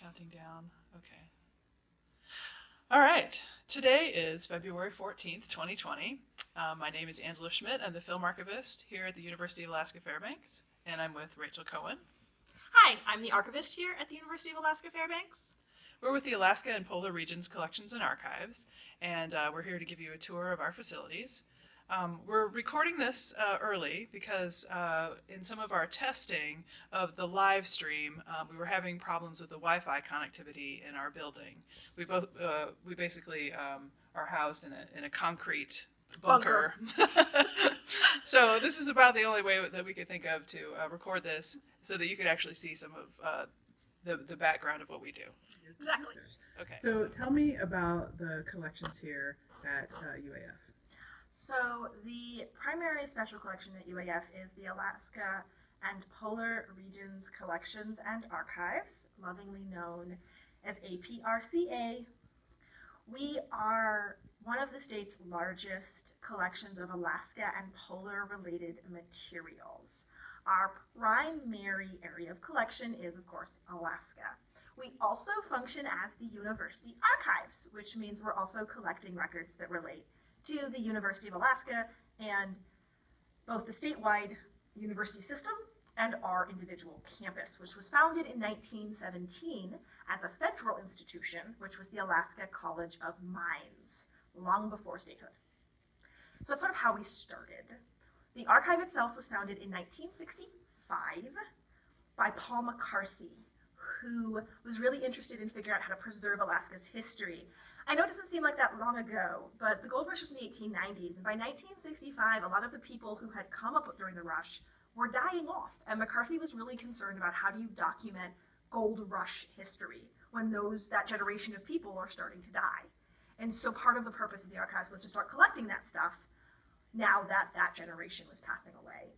Counting down. Okay. All right. Today is February 14th, 2020. My name is Angela Schmidt. I'm the film archivist here at the University of Alaska Fairbanks, and I'm with Rachel Cohen. Hi, I'm the archivist here at the University of Alaska Fairbanks. We're with the Alaska and Polar Regions Collections and Archives, and we're here to give you a tour of our facilities. We're recording this early because in some of our testing of the live stream, we were having problems with the Wi-Fi connectivity in our building. We basically are housed in a concrete bunker. So this is about the only way that we could think of to record this, so that you could actually see some of the background of what we do. Exactly. Okay. So tell me about the collections here at UAF. So the primary special collection at UAF is the Alaska and Polar Regions Collections and Archives, lovingly known as APRCA. We are one of the state's largest collections of Alaska and polar-related materials. Our primary area of collection is, of course, Alaska. We also function as the University Archives, which means we're also collecting records that relate to the University of Alaska and both the statewide university system and our individual campus, which was founded in 1917 as a federal institution, which was the Alaska College of Mines, long before statehood. So that's sort of how we started. The archive itself was founded in 1965 by Paul McCarthy, who was really interested in figuring out how to preserve Alaska's history. I know it doesn't seem like that long ago, but the gold rush was in the 1890s, and by 1965, a lot of the people who had come up during the rush were dying off, and McCarthy was really concerned about how do you document gold rush history when that generation of people are starting to die. And so part of the purpose of the archives was to start collecting that stuff now that that generation was passing away.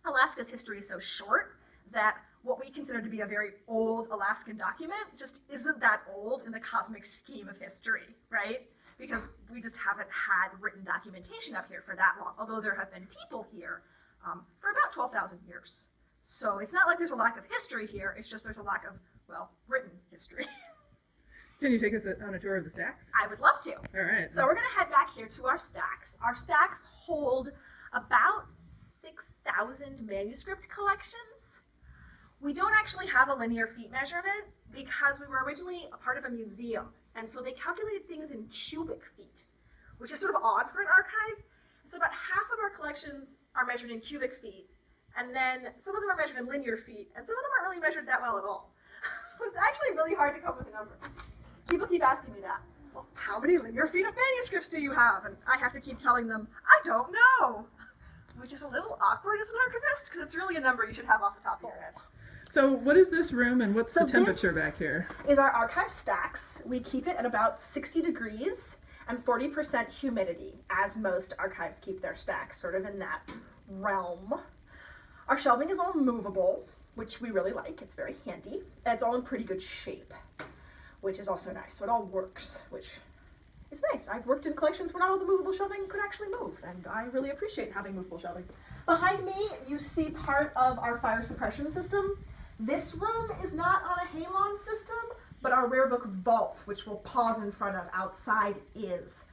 Alaska's history is so short that what we consider to be a very old Alaskan document just isn't that old in the cosmic scheme of history, right? Because we just haven't had written documentation up here for that long, although there have been people here for about 12,000 years. So it's not like there's a lack of history here, it's just there's a lack of, well, written history. Can you take us on a tour of the stacks? I would love to. All right. So we're going to head back here to our stacks. Our stacks hold about 6,000 manuscript collections. We don't actually have a linear feet measurement because we were originally a part of a museum, and so they calculated things in cubic feet, which is sort of odd for an archive. And so about half of our collections are measured in cubic feet, and then some of them are measured in linear feet, and some of them aren't really measured that well at all. So it's actually really hard to come up with a number. People keep asking me that. Well, how many linear feet of manuscripts do you have? And I have to keep telling them, I don't know, which is a little awkward as an archivist, because it's really a number you should have off the top of your head. So what is this room and what's the temperature back here? Is our archive stacks. We keep it at about 60 degrees and 40% humidity, as most archives keep their stacks, sort of in that realm. Our shelving is all movable, which we really like. It's very handy. And it's all in pretty good shape, which is also nice. So it all works, which is nice. I've worked in collections where not all the movable shelving could actually move, and I really appreciate having movable shelving. Behind me, you see part of our fire suppression system. This room is not on a halon system, but our rare book vault, which we'll pause in front of outside, is.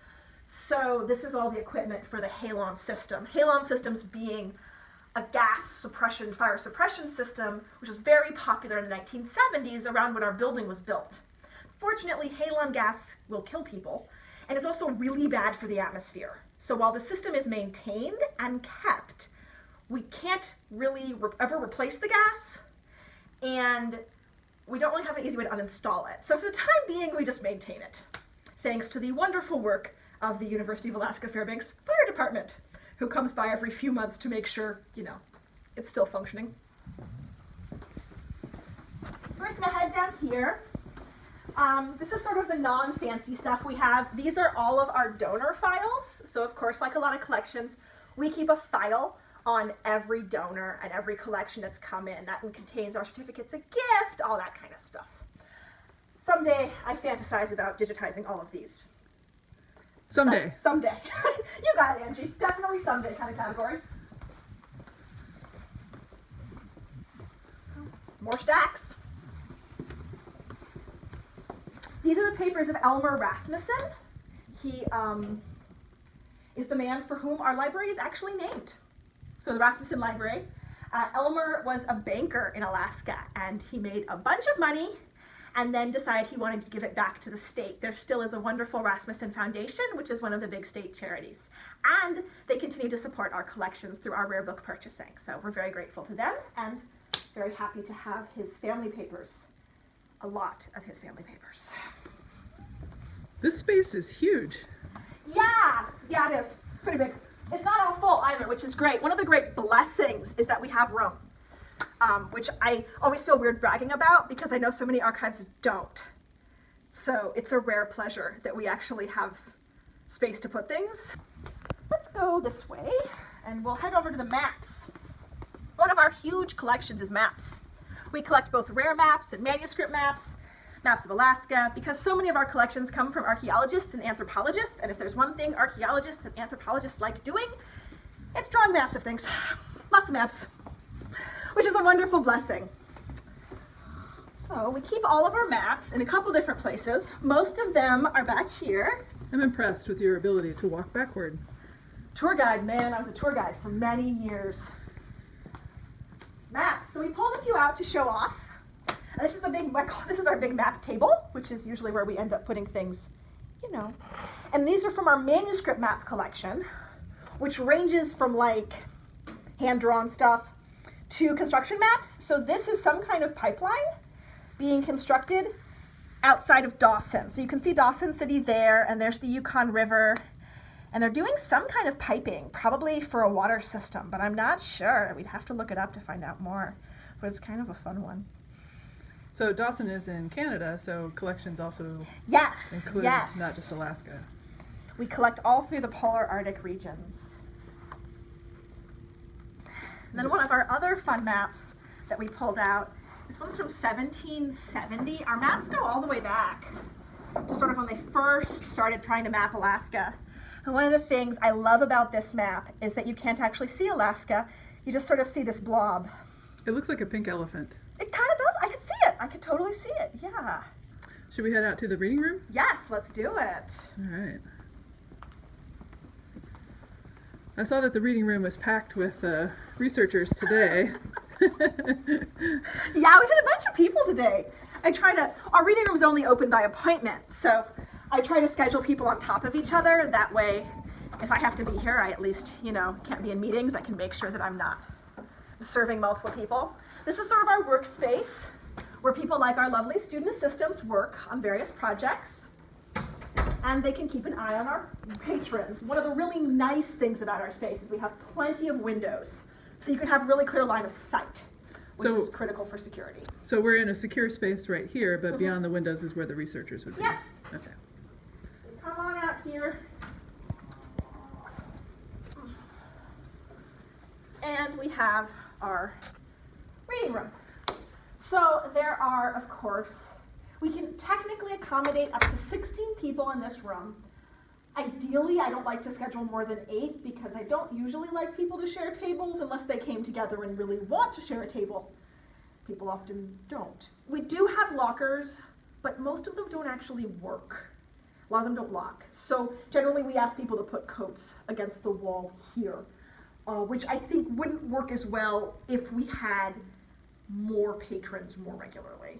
So this is all the equipment for the halon system. Halon systems being a gas suppression, fire suppression system, which was very popular in the 1970s around when our building was built. Fortunately, halon gas will kill people, and it's also really bad for the atmosphere. So while the system is maintained and kept, we can't really ever replace the gas, and we don't really have an easy way to uninstall it. So for the time being, we just maintain it, thanks to the wonderful work of the University of Alaska Fairbanks Fire Department, who comes by every few months to make sure, it's still functioning. We're just gonna head down here. This is sort of the non-fancy stuff we have. These are all of our donor files. So of course, like a lot of collections, we keep a file on every donor and every collection that's come in. That contains our certificates of gift, all that kind of stuff. Someday, I fantasize about digitizing all of these. Someday. Someday. You got it, Angie. Definitely someday kind of category. More stacks. These are the papers of Elmer Rasmussen. He is the man for whom our library is actually named. So the Rasmussen Library. Elmer was a banker in Alaska, and he made a bunch of money and then decided he wanted to give it back to the state. There still is a wonderful Rasmussen Foundation, which is one of the big state charities. And they continue to support our collections through our rare book purchasing. So we're very grateful to them and very happy to have his family papers, a lot of his family papers. This space is huge. Yeah, it is. Pretty big. It's not all full either, which is great. One of the great blessings is that we have room, which I always feel weird bragging about because I know so many archives don't. So it's a rare pleasure that we actually have space to put things. Let's go this way and we'll head over to the maps. One of our huge collections is maps. We collect both rare maps and manuscript maps, maps of Alaska, because so many of our collections come from archaeologists and anthropologists, and if there's one thing archaeologists and anthropologists like doing, it's drawing maps of things. Lots of maps, which is a wonderful blessing. So we keep all of our maps in a couple different places. Most of them are back here. I'm impressed with your ability to walk backward. Tour guide, man, I was a tour guide for many years. Maps, so we pulled a few out to show off. This is our big map table, which is usually where we end up putting things, you know. And these are from our manuscript map collection, which ranges from like hand-drawn stuff to construction maps. So this is some kind of pipeline being constructed outside of Dawson. So you can see Dawson City there, and there's the Yukon River, and they're doing some kind of piping, probably for a water system, but I'm not sure. We'd have to look it up to find out more, but it's kind of a fun one. So Dawson is in Canada, so collections also Yes, include yes. not just Alaska. We collect all through the polar Arctic regions. And then one of our other fun maps that we pulled out, this one's from 1770. Our maps go all the way back to sort of when they first started trying to map Alaska. And one of the things I love about this map is that you can't actually see Alaska. You just sort of see this blob. It looks like a pink elephant. It kind of does. I can see it. I could totally see it. Yeah. Should we head out to the reading room? Yes, let's do it. All right. I saw that the reading room was packed with researchers today. Yeah, we had a bunch of people today. Our reading room's only open by appointment, so I try to schedule people on top of each other. That way, if I have to be here, I at least, can't be in meetings. I can make sure that I'm not serving multiple people. This is sort of our workspace where people like our lovely student assistants work on various projects, and they can keep an eye on our patrons. One of the really nice things about our space is we have plenty of windows, so you can have really clear line of sight, which is critical for security. So we're in a secure space right here, but beyond the windows is where the researchers would be. Yep. Okay. Come on out here. And we have our reading room. So there are, of course, we can technically accommodate up to 16 people in this room. Ideally, I don't like to schedule more than 8 because I don't usually like people to share tables unless they came together and really want to share a table. People often don't. We do have lockers, but most of them don't actually work. A lot of them don't lock. So generally we ask people to put coats against the wall here, which I think wouldn't work as well if we had more patrons more regularly.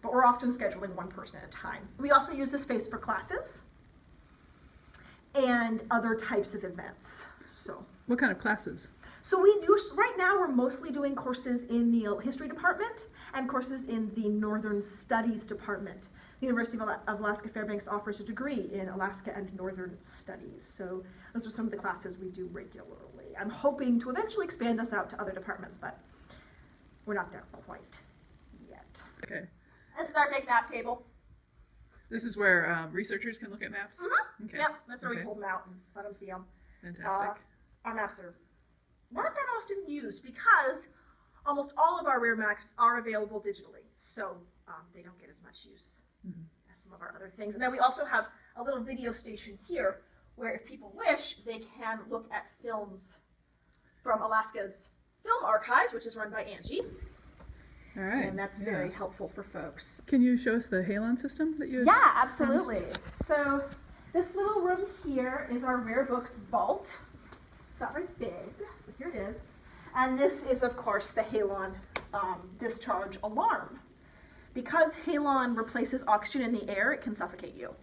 But we're often scheduling one person at a time. We also use the space for classes and other types of events. So What kind of classes? So we do, right now we're mostly doing courses in the history department and courses in the Northern Studies department. The University of Alaska Fairbanks offers a degree in Alaska and Northern Studies. So those are some of the classes we do regularly. I'm hoping to eventually expand us out to other departments, but we're not there quite yet. Okay. This is our big map table. This is where researchers can look at maps? Okay. Yep, that's where we Okay. pull them out and let them see them. Fantastic. Our maps are not that often used because almost all of our rare maps are available digitally, so they don't get as much use as some of our other things. And then we also have a little video station here where if people wish, they can look at films from Alaska's Film Archives, which is run by Angie. All right. And that's very helpful for folks. Can you show us the halon system that you? Yeah, absolutely. So this little room here is our rare books vault. It's not very big, but here it is. And this is, of course, the halon discharge alarm. Because halon replaces oxygen in the air, it can suffocate you.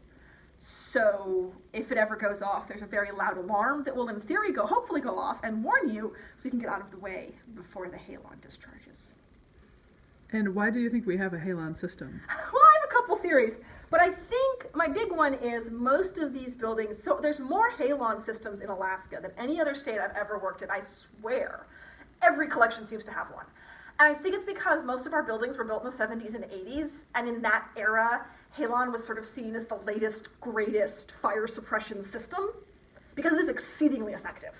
So if it ever goes off, there's a very loud alarm that will, in theory, hopefully go off and warn you so you can get out of the way before the halon discharges. And why do you think we have a halon system? Well, I have a couple theories, but I think my big one is most of these buildings, so there's more halon systems in Alaska than any other state I've ever worked in, I swear. Every collection seems to have one. And I think it's because most of our buildings were built in the 70s and 80s, and in that era, halon was sort of seen as the latest, greatest fire suppression system, because it is exceedingly effective.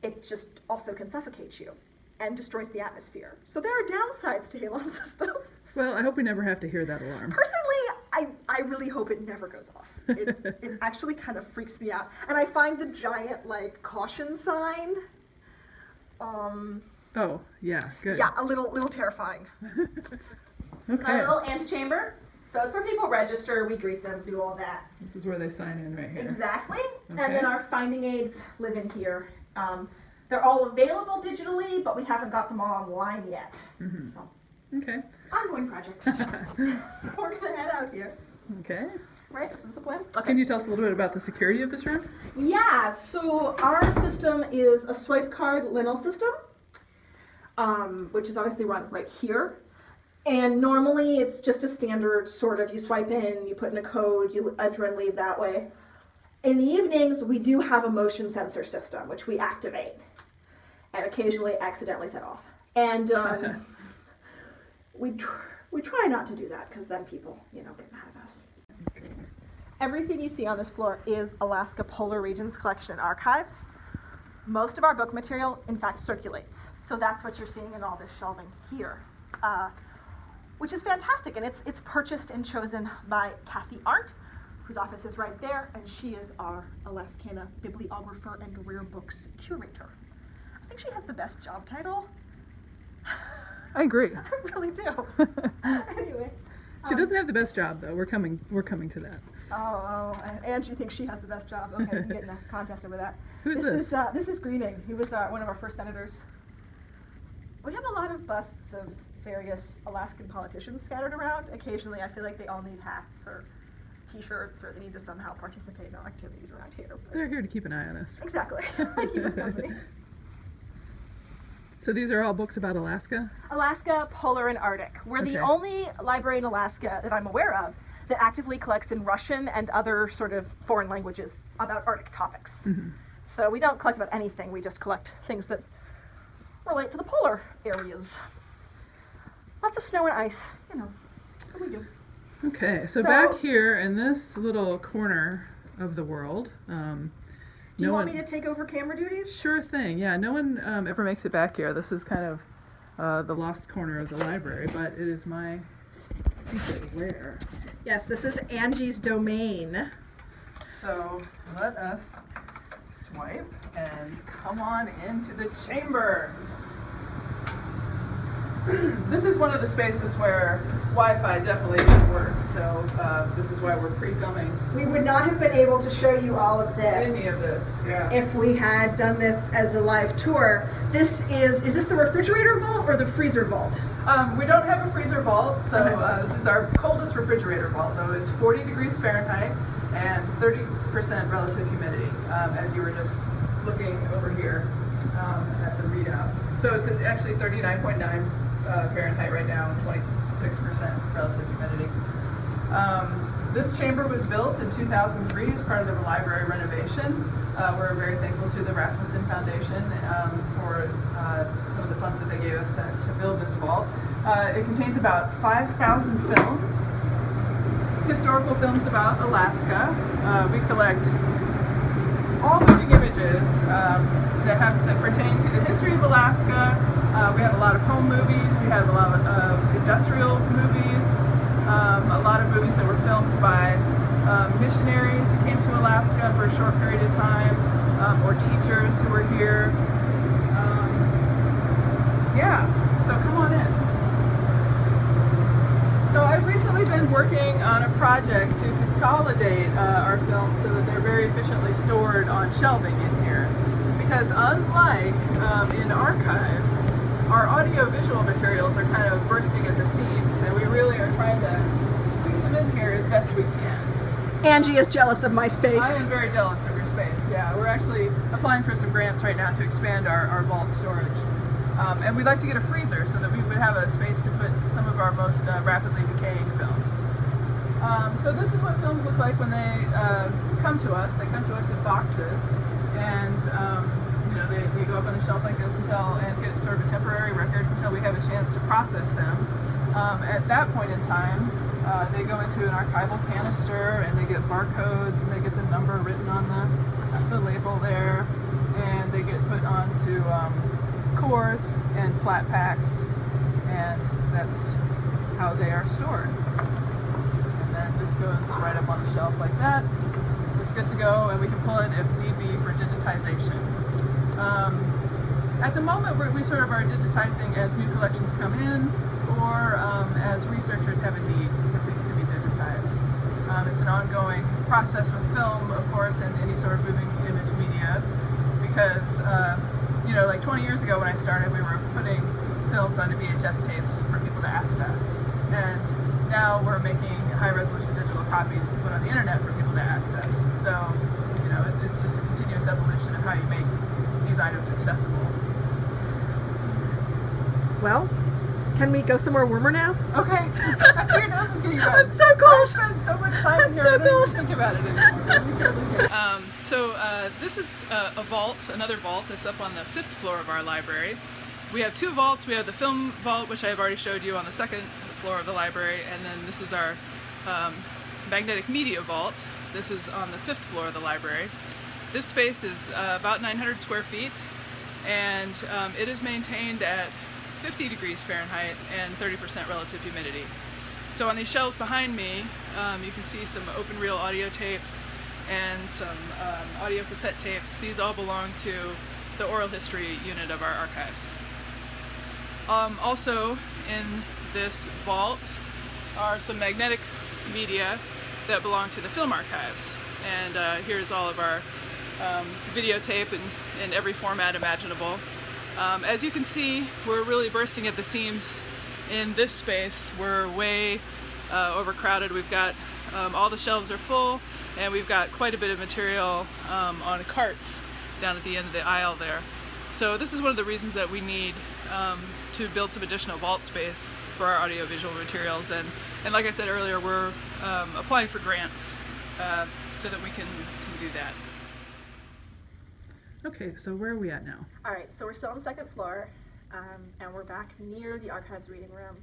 It just also can suffocate you and destroys the atmosphere. So there are downsides to halon systems. Well, I hope we never have to hear that alarm. Personally, I really hope it never goes off. It actually kind of freaks me out. And I find the giant, like, caution sign, Oh, yeah, good. yeah, a little terrifying. Okay. Our little antechamber. So it's where people register, we greet them, do all that. This is where they sign in right here. Exactly. Okay. And then our finding aids live in here. They're all available digitally, but we haven't got them all online yet. Mm-hmm. So, Okay. ongoing project. We're gonna head out here. Okay. Right, this is the plan. Can you tell us a little bit about the security of this room? Yeah, so our system is a swipe card Linel system, which is obviously run right here. And normally it's just a standard sort of, you swipe in, you put in a code, you enter and leave that way. In the evenings, we do have a motion sensor system, which we activate and occasionally accidentally set off. And we try not to do that because then people, get mad at us. Everything you see on this floor is Alaska Polar Regions Collection and Archives. Most of our book material, in fact, circulates. So that's what you're seeing in all this shelving here, which is fantastic. And it's purchased and chosen by Kathy Arndt, whose office is right there, and she is our Alaskana bibliographer and rare books curator. I think she has the best job title. I agree. I really do. Anyway. She doesn't have the best job though. We're coming to that. Angie thinks she has the best job. Okay, we can get in a contest over that. Who's this? This is Greening. He was one of our first senators. We have a lot of busts of various Alaskan politicians scattered around. Occasionally, I feel like they all need hats or T-shirts, or they need to somehow participate in our activities around here. But They're here to keep an eye on us. exactly. They keep us company. So these are all books about Alaska? Alaska, Polar, and Arctic. We're Okay. the only library in Alaska that I'm aware of that actively collects in Russian and other sort of foreign languages about Arctic topics. Mm-hmm. So we don't collect about anything, we just collect things that relate to the polar areas. Lots of snow and ice, what we do. Okay, so So- back here in this little corner of the world, Do you want me to take over camera duties? Sure thing. Yeah, no one ever makes it back here. This is kind of the lost corner of the library, but it is my secret lair. Yes, this is Angie's domain. So let us swipe and come on into the chamber. This is one of the spaces where Wi-Fi definitely doesn't work, so this is why we're pre-filming We would not have been able to show you all of this. any of this. Yeah. If we had done this as a live tour. Is this the refrigerator vault or the freezer vault? We don't have a freezer vault, so this is our coldest refrigerator vault, though. It's 40 degrees Fahrenheit and 30% relative humidity, as you were just looking over here at the readouts. So it's actually 39.9 Fahrenheit right now and 26% relative humidity. This chamber was built in 2003 as part of the library renovation. We're very thankful to the Rasmussen Foundation for some of the funds that they gave us to build this vault. It contains about 5,000 films, historical films about Alaska. We collect all moving images that pertain to the history of Alaska. We have a lot of home movies. We have a lot of industrial movies. A lot of movies that were filmed by missionaries who came to Alaska for a short period of time, or teachers who were here. Yeah, so come on in. actually been working on a project to consolidate our films so that they're very efficiently stored on shelving in here. Because unlike in archives, our audio-visual materials are kind of bursting at the seams, and we really are trying to squeeze them in here as best we can. Angie is jealous of my space. I am very jealous of your space, yeah. We're actually applying for some grants right now to expand our vault storage. And we'd like to get a freezer so that we would have a space to put some of our most rapidly decaying films. So this is what films look like when they come to us. They come to us in boxes, and you know, they go up on the shelf like this and get sort of a temporary record until we have a chance to process them. At that point in time, they go into an archival canister, and they get barcodes, and they get the number written on the label there, and they get put onto cores and flat packs, and that's how they are stored. And then this goes right up on the shelf like that. It's good to go, and we can pull it if need be for digitization. At the moment, we sort of are digitizing as new collections come in, or as researchers have a need for things to be digitized. It's an ongoing process with film, of course, and any sort of moving image media, because you know, like 20 years ago when I started, we were putting films onto VHS tapes for people to access, and now we're making high-resolution digital copies to put on the internet for people to access. So, you know, it's just a continuous evolution of how you make these items accessible. Well, can we go somewhere warmer now? Okay, I see your nose is getting red. I'm so cold. I spent so much time I'm in here, so I don't cold. even think about it anymore. We certainly can. This is a vault, another vault that's up on the 5th floor of our library. We have two vaults. We have the film vault, which I've already showed you on the 2nd floor of the library, and then this is our magnetic media vault. This is on the 5th floor of the library. This space is about 900 square feet, and it is maintained at 50 degrees Fahrenheit and 30% relative humidity. So on these shelves behind me, you can see some open reel audio tapes and some audio cassette tapes. These all belong to the oral history unit of our archives. Also in this vault are some magnetic media that belong to the film archives. And here's all of our videotape in every format imaginable. As you can see, we're really bursting at the seams in this space. We're way overcrowded. We've got all the shelves are full, and we've got quite a bit of material on carts down at the end of the aisle there. So this is one of the reasons that we need to build some additional vault space for our audiovisual materials. And like I said earlier, we're applying for grants so that we can do that. Okay, so where are we at now? All right, so we're still on the 2nd floor, and we're back near the archives reading room.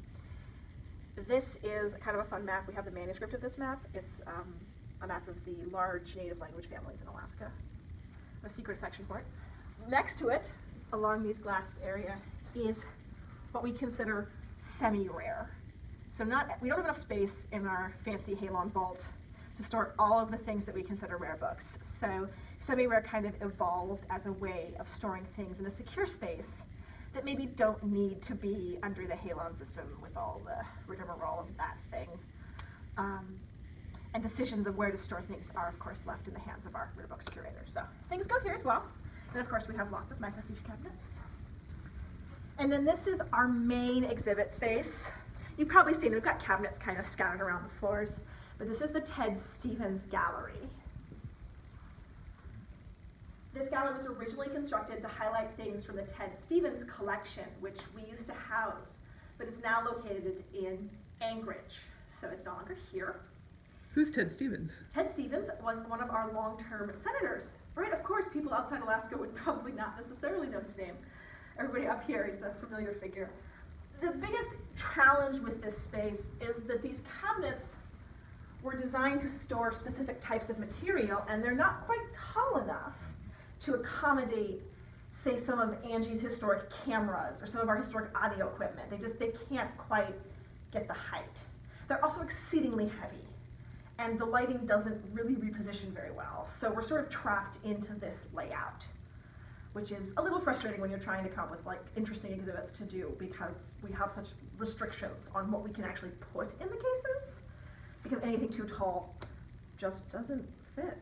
This is kind of a fun map. We have the manuscript of this map. It's a map of the large native language families in Alaska. I have a secret affection for it. Next to it, along these glassed area, is what we consider semi-rare. So we don't have enough space in our fancy Halon vault to store all of the things that we consider rare books. So semi-rare kind of evolved as a way of storing things in a secure space that maybe don't need to be under the Halon system with all the rigmarole of that thing. And decisions of where to store things are, of course, left in the hands of our rare books curator. So things go here as well. And of course, we have lots of microfiche cabinets. And then this is our main exhibit space. You've probably seen we've got cabinets kind of scattered around the floors, but this is the Ted Stevens Gallery. This gallery was originally constructed to highlight things from the Ted Stevens collection, which we used to house, but it's now located in Anchorage, so it's no longer here. Who's Ted Stevens? Ted Stevens was one of our long-term senators. Right, of course, people outside Alaska would probably not necessarily know his name. Everybody up here, he's a familiar figure. The biggest challenge with this space is that these cabinets were designed to store specific types of material, and they're not quite tall enough to accommodate, say, some of Angie's historic cameras or some of our historic audio equipment. They can't quite get the height. They're also exceedingly heavy, and the lighting doesn't really reposition very well. So we're sort of trapped into this layout, which is a little frustrating when you're trying to come up with like interesting exhibits to do, because we have such restrictions on what we can actually put in the cases. because anything too tall just doesn't fit.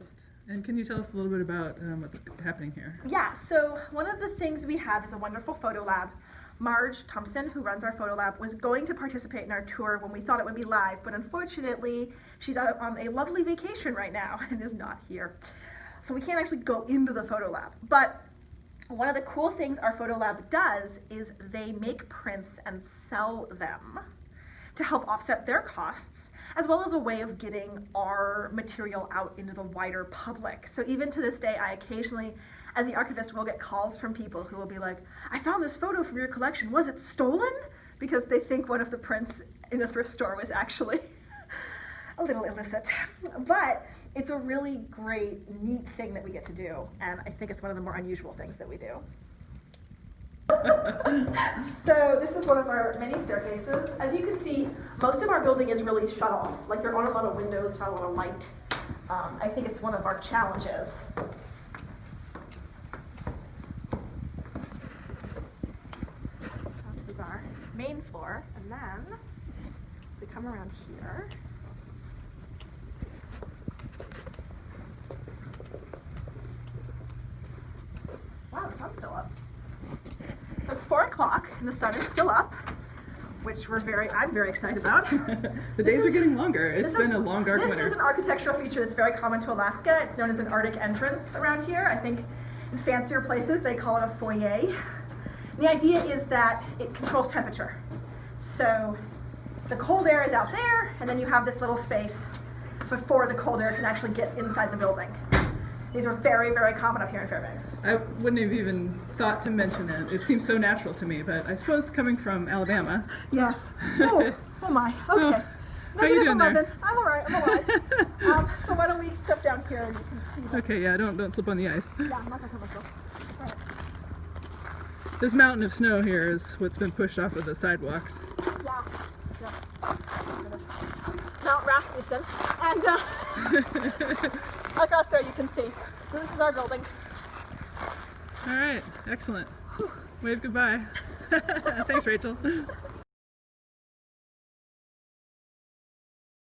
And can you tell us a little bit about what's happening here? Yeah, so one of the things we have is a wonderful photo lab. Marge Thompson, who runs our photo lab, was going to participate in our tour when we thought it would be live, but unfortunately, she's out on a lovely vacation right now and is not here. So we can't actually go into the photo lab. But one of the cool things our photo lab does is they make prints and sell them to help offset their costs, as well as a way of getting our material out into the wider public. So even to this day, I occasionally, as the archivist, will get calls from people who will be like, I found this photo from your collection, was it stolen? Because they think one of the prints in the thrift store was actually a little illicit. But it's a really great, neat thing that we get to do, and I think it's one of the more unusual things that we do. So this is one of our many staircases. As you can see, most of our building is really shut off. Like there aren't a lot of windows, there's not a lot of light. I think it's one of our challenges. This is our main floor, and then we come around here. Wow, the sun's still up. So it's 4 o'clock and the sun is still up, which I'm very excited about. The days are getting longer. It's been a long, dark winter. This is an architectural feature that's very common to Alaska. It's known as an Arctic entrance around here. I think in fancier places they call it a foyer. And the idea is that it controls temperature. So the cold air is out there, and then you have this little space before the cold air can actually get inside the building. These are very, very common up here in Fairbanks. I wouldn't have even thought to mention it. It seems so natural to me, but I suppose coming from Alabama. Yes. Oh my. Okay. How you doing there? I'm all right. I'm all right. So why don't we step down here and you can see. Okay, yeah, don't slip on the ice. Yeah, I'm not gonna come myself. Right. This mountain of snow here is what's been pushed off of the sidewalks. Yeah. Mount Rasmussen, and across there you can see. So this is our building. All right, excellent. Wave goodbye. Thanks, Rachel.